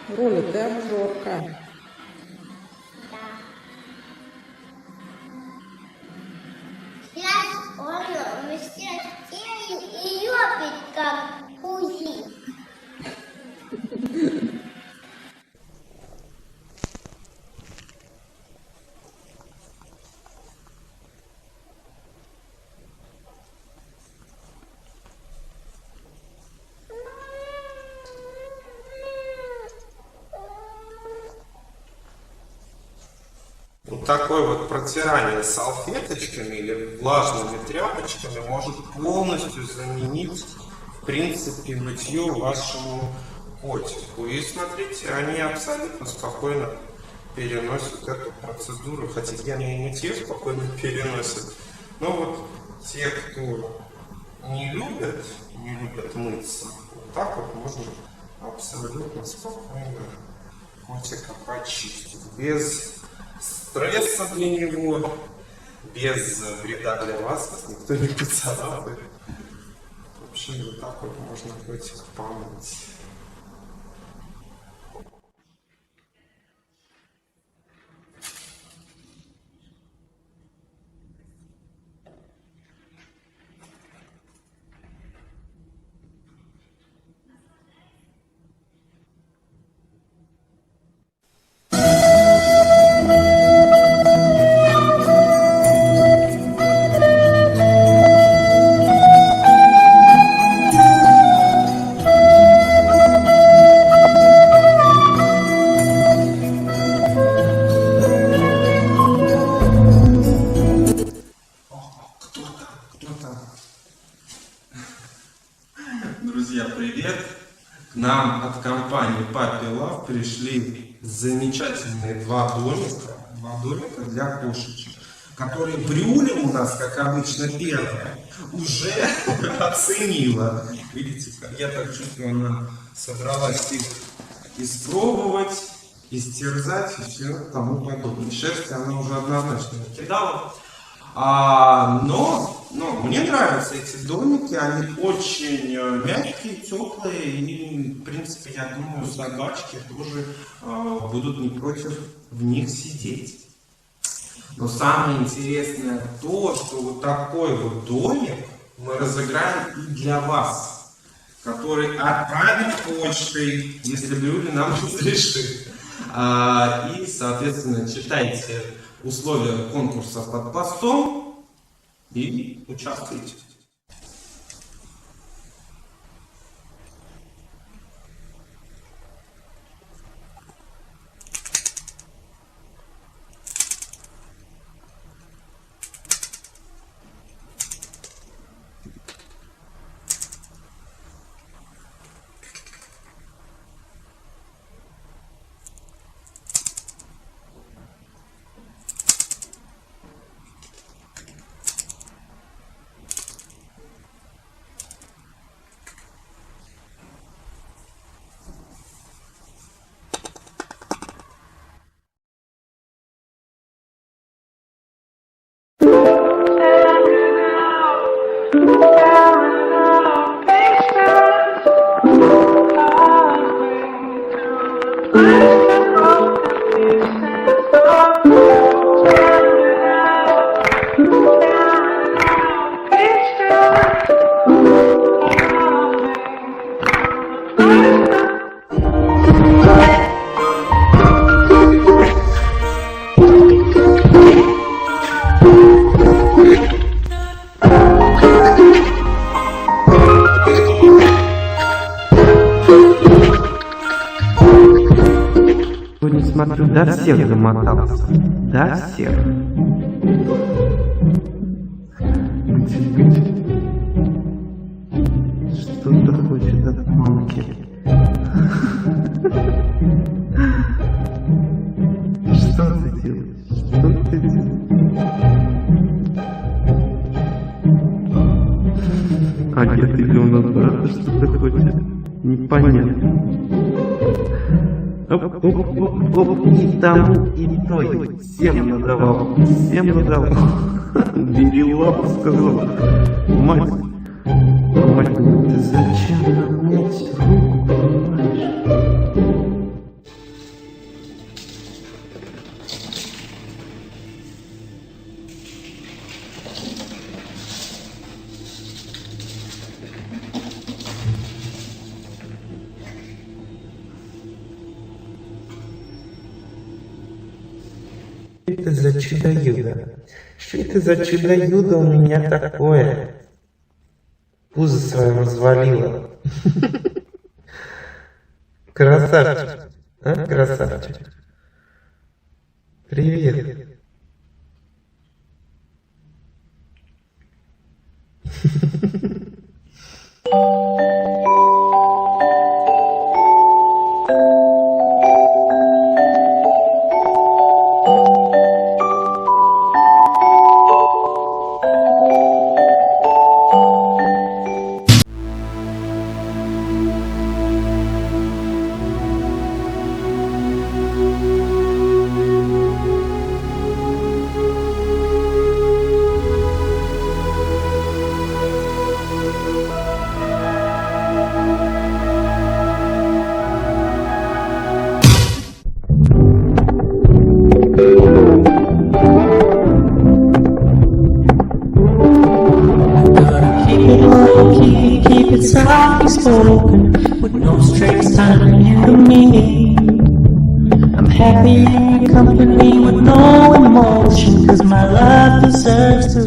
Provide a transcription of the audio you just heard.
Роля, ты обжорка. Да. Сейчас он вместе и любит, как кузи. Вот такое вот протирание салфеточками или влажными тряпочками может полностью заменить, в принципе, мытье вашему котику. И смотрите, они абсолютно спокойно переносят эту процедуру, хотя генные мытье спокойно переносят. Но вот те, кто не любят мыться, вот так вот можно абсолютно спокойно котика почистить. Без стресса для него, без вреда для вас никто не поцарапает. Вообще вот так вот можно котик помыть. Друзья, привет! К нам от компании Puppy Love пришли замечательные два домика для кошечек, которые Брюля у нас, как обычно, первая, уже оценила. Видите, я так чувствую, она собралась их испробовать, истерзать и все тому подобное. Шерсть она уже однозначно накидала. Но мне нравятся эти домики, они очень мягкие, теплые, и, в принципе, я думаю, собачки тоже будут не против в них сидеть. Но самое интересное то, что вот такой вот домик мы разыграем и для вас, который отправим почтой, если Брюля нам разрешит. И, соответственно, читайте условия конкурса под постом и участвуйте. Смотрю, до всех замотался. До всех. Что-то хочет от мамки. Что ты делаешь? Что ты делаешь? А нет, или у нас брата что-то хочет? Непонятно. Оп, и тому, и той. Всем надавал, всем надавал. Бери лапу, сказал. Мать, ты зачем нам мыть руку, понимаешь? это за чудо-юдо? Что это за чудо-юдо у меня такое? Пузо свое развалило. Красавчик. А, красавчик. Привет. Keep it softly spoken, with no strings tying you to me. I'm happy in your company with no emotion, 'cause my love deserves to